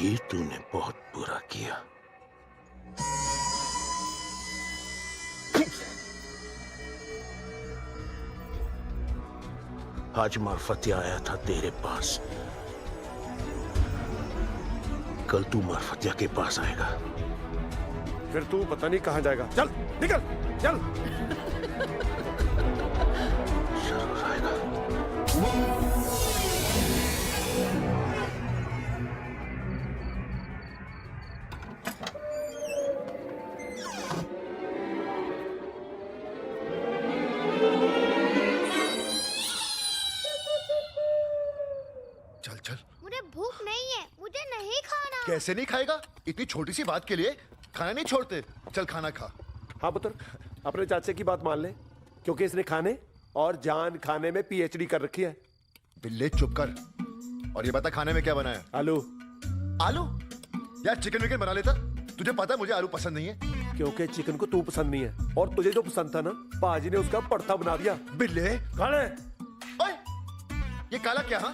ये तूने बहुत बुरा किया। आज मार्फतिया आया था तेरे पास, कल तू मार्फतिया के पास आएगा। फिर तू पता नहीं कहां जाएगा। चल निकल चल। जरूर आएगा। चल चल। मुझे भूख नहीं है, मुझे नहीं खाना। कैसे नहीं खाएगा? इतनी छोटी सी बात के लिए खाना नहीं छोड़ते। चल खाना खा। हाँ पुत्र, अपने चाचे की बात मान ले, क्योंकि इसने खाने और जान खाने में पीएचडी कर रखी है। बिल्ले चुप कर। और ये बता खाने में क्या बनाया? आलू। आलू? यार चिकन विकन बना लेता। तुझे पता है मुझे आलू पसंद नहीं है। क्योंकि चिकन को तू पसंद नहीं है और तुझे जो पसंद था ना, पाजी ने उसका पड़ता बना दिया। बिल्ले खाने। ओए, ये काला क्या? हाँ,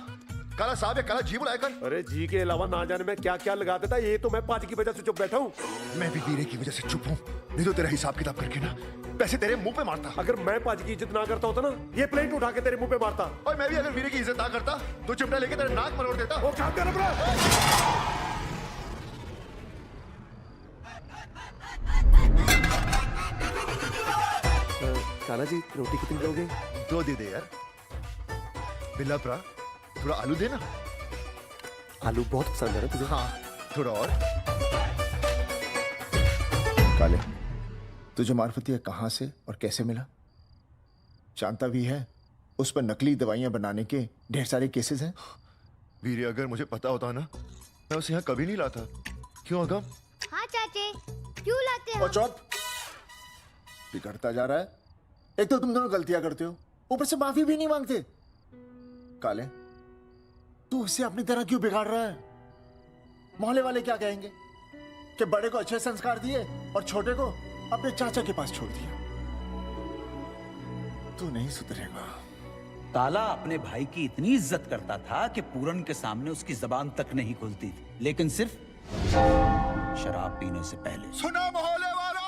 काला साहब या काला जी बुलाया कर। अरे जी के अलावा ना जाने में क्या क्या लगा देता, ये तो मैं पाजी की वजह से चुप बैठा हूँ। मैं भी वीरे की वजह से चुप हूँ, नहीं तो तेरा हिसाब किताब करके ना पैसे तेरे मुंह पे मारता। अगर मैं पाजी की इज्जत ना करता होता ना, ये प्लेट उठा के तेरे मुंह पे मारता। और मैं भी अगर वीरे की इज्जत ना करता तो चिमटा लेके तेरे नाक मरोड़ देता। वो क्या कर रहा है? काला जी रोटी कितनी दोगे? 2 दे दे यार। बिल्ला प्रा थोड़ा आलू देना। आलू बहुत पसंद है ना तुझे? हाँ थोड़ा और। काले, तुझे मार्फतिया कहाँ से और कैसे मिला? जानता भी है उस पर नकली दवाइयां बनाने के ढेर सारे केसेस हैं। वीरे अगर मुझे पता होता ना, मैं उसे यहाँ कभी नहीं लाता। क्यों अगम? हाँ चाचे, क्यों लाते हो? और चौथ बिगड़ता जा रहा है। एक तो तुम दोनों गलतियां करते हो, ऊपर से माफी भी नहीं मांगते। काले, तू उसे अपनी तरह क्यों बिगाड़ रहा है? मोहल्ले वाले क्या कहेंगे कि बड़े को अच्छे संस्कार दिए और छोटे को अपने चाचा के पास छोड़ दिया। तू नहीं सुधरेगा। काला अपने भाई की इतनी इज्जत करता था कि पूरन के सामने उसकी जबान तक नहीं खुलती थी, लेकिन सिर्फ शराब पीने से पहले। सुना मोहल्ले वालों,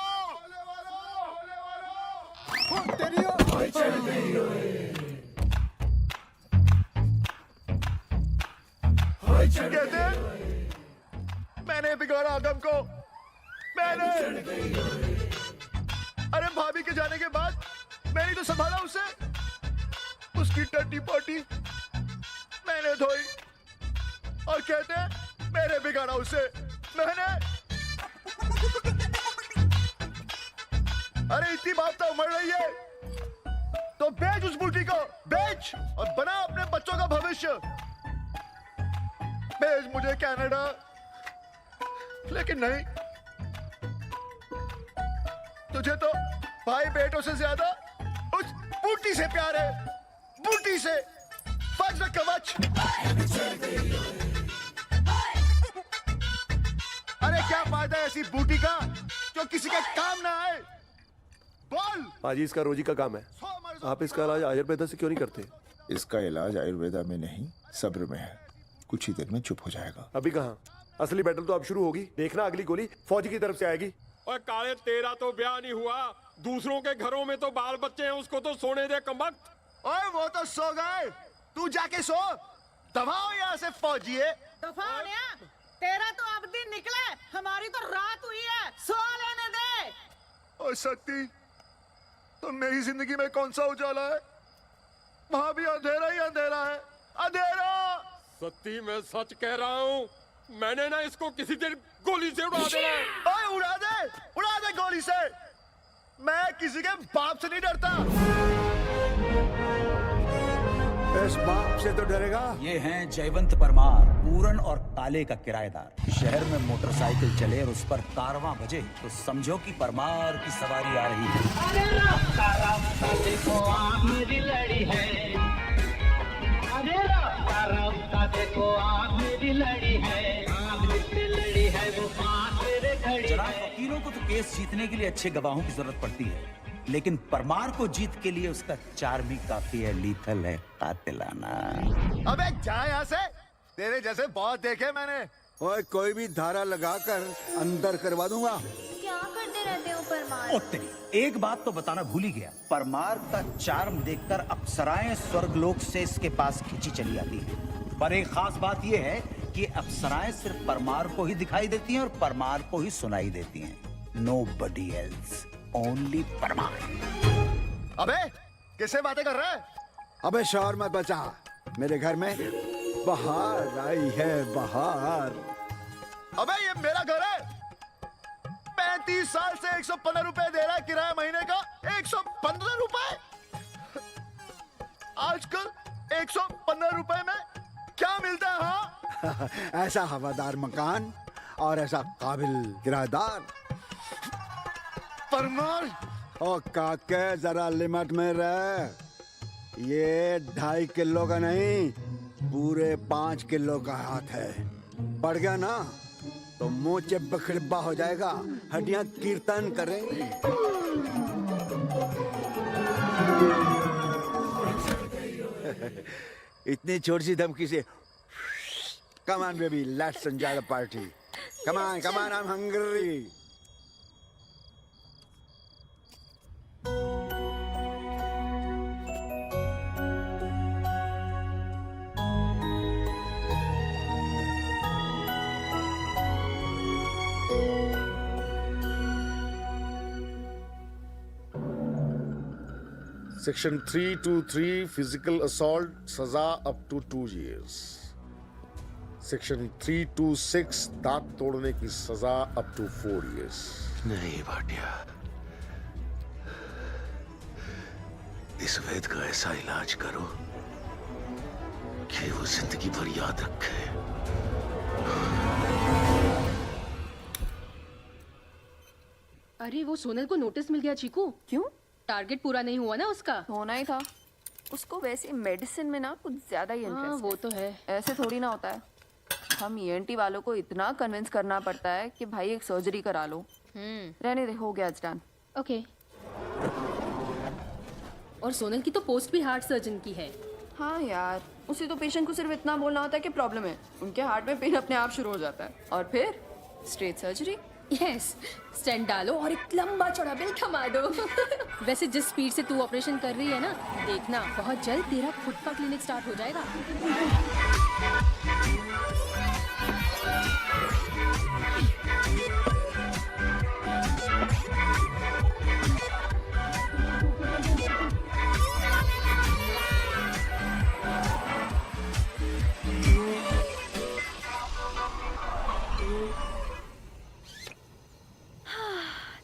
तेरी कहते मैंने बिगाड़ा आदम को। मैंने अरे भाभी के जाने के बाद मैंने तो संभाला उसे। उसकी टट्टी पोटी मैंने धोई और कहते मैंने बिगाड़ा उसे। मैंने अरे इतनी बात तो उमड़ रही है तो बेच उस बूटी को, बेच और बना अपने बच्चों का भविष्य। भेज मुझे कनाडा, लेकिन नहीं, तुझे तो भाई बेटों से ज्यादा उस बूटी से प्यार है। बूटी से वज्र कवच। अरे क्या फायदा है ऐसी बूटी का जो किसी का काम ना आए? बोल। पाजी इसका रोजी का काम है, आप इसका इलाज आयुर्वेदा से क्यों नहीं करते? इसका इलाज आयुर्वेदा में नहीं, सब्र में है। कुछ ही देर में चुप हो जाएगा। अभी कहाँ? असली बैटल तो अब शुरू होगी। देखना अगली गोली फौजी की तरफ से आएगी। और काले तेरा तो ब्याह नहीं हुआ, दूसरों के घरों में तो बाल बच्चे हैं, उसको तो सोने दे कमबख्त। ओए वो तो सो गए, तू जाके सो। दबाओ यहाँ से फौजी है। दफा हो गया। तेरा तो अब दिन निकले, हमारी तो रात हुई है, सो लेने दे। और सती, तो मेरी जिंदगी में कौन सा उजाला है? वहां भी अंधेरा ही अंधेरा है। अंधेरा। सत्ती मैं सच कह रहा हूँ, मैंने ना इसको किसी दिन गोली से उड़ा देना। ओए उड़ा दे गोली से। मैं किसी के बाप से नहीं डरता। इस बाप से तो डरेगा। ये हैं जयवंत परमार, पूरन और काले का किराएदार। शहर में मोटरसाइकिल चले और उस पर कारवां बजे तो समझो कि परमार की सवारी आ रही है। अरे रास्ता रास्ता देखो आ मेरी लड़ी है। अरे रास्ता देखो आ मेरी लड़ी है। लड़ी है वो पास मेरे घड़ी। जनाब, वकीलों को तो केस जीतने के लिए अच्छे गवाहों की जरूरत पड़ती है, लेकिन परमार को जीत के लिए उसका चार्मी काफी है, लीथल है, कातिलाना। अबे जा यहाँ से। तेरे जैसे बहुत देखे मैंने। ओए कोई भी धारा लगाकर अंदर करवा दूंगा। क्या करते रहते हो परमार? ओ तेरी, एक बात तो बताना भूल ही गया। परमार का चार्म देखकर अप्सराएं स्वर्गलोक से इसके पास खिंची चली आती हैं। पर एक खास बात यह है कि अप्सराएं सिर्फ परमार को ही दिखाई देती हैं और परमार को ही सुनाई देती हैं। Nobody else, only Parmar. अबे किससे बातें कर रहा है? अबे शोर मत बचा, मेरे घर में बाहर आई है बाहर। अबे ये मेरा घर है। 35 साल से 115 रुपए दे रहा है किराया महीने का। 115 रुपए? आजकल 115 रुपए में क्या मिलता है? हाँ ऐसा हवादार मकान और ऐसा काबिल किराएदार। परमार, ओ काके जरा लिमिट में रह। ये 2.5 किलो का नहीं, पूरे 5 किलो का हाथ है। बढ़ गया ना तो मुंह चिब्बा खिब्बा हो जाएगा, हड्डियां कीर्तन करेंगी। इतनी छोटी सी धमकी से Come on baby, let's enjoy the party. Come on, I'm hungry. Section 323 physical assault, सजा up to 2 years. Section 326 दांत तोड़ने की सजा up to 4 years. नहीं भाटिया, इस वेद का ऐसा इलाज करो कि वो जिंदगी भर याद रखे। अरे वो सोनल को नोटिस मिल गया चीकू। क्यों? टारगेट पूरा नहीं हुआ ना उसका। होना ही था। उसको वैसे मेडिसिन में ना कुछ ज्यादा ही इंटरेस्ट है। वो तो है। ऐसे थोड़ी ना होता है। हम ENT वालों को इतना कन्विंस करना पड़ता है कि भाई एक सर्जरी करा लो। रहने दे, हो गया आज डन। ओके। और सोनल की तो पोस्ट भी हार्ट सर्जन की है। हाँ यार, उसे तो पेशेंट को सिर्फ इतना बोलना होता है कि प्रॉब्लम है। उनके हार्ट में पेन अपने आप शुरू हो जाता है और फिर स्ट्रेट सर्जरी। यस, स्टेंट डालो और एक लंबा चौड़ा बिल थमा दो। वैसे जिस स्पीड से तू ऑपरेशन कर रही है ना, देखना बहुत जल्द तेरा खुद का क्लिनिक स्टार्ट हो जाएगा।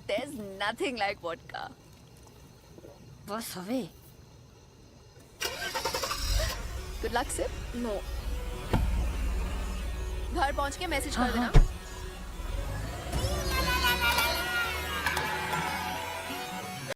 There's nothing like vodka. बस हवे। Good luck, sir. नो। घर पहुंच के मैसेज कर देना।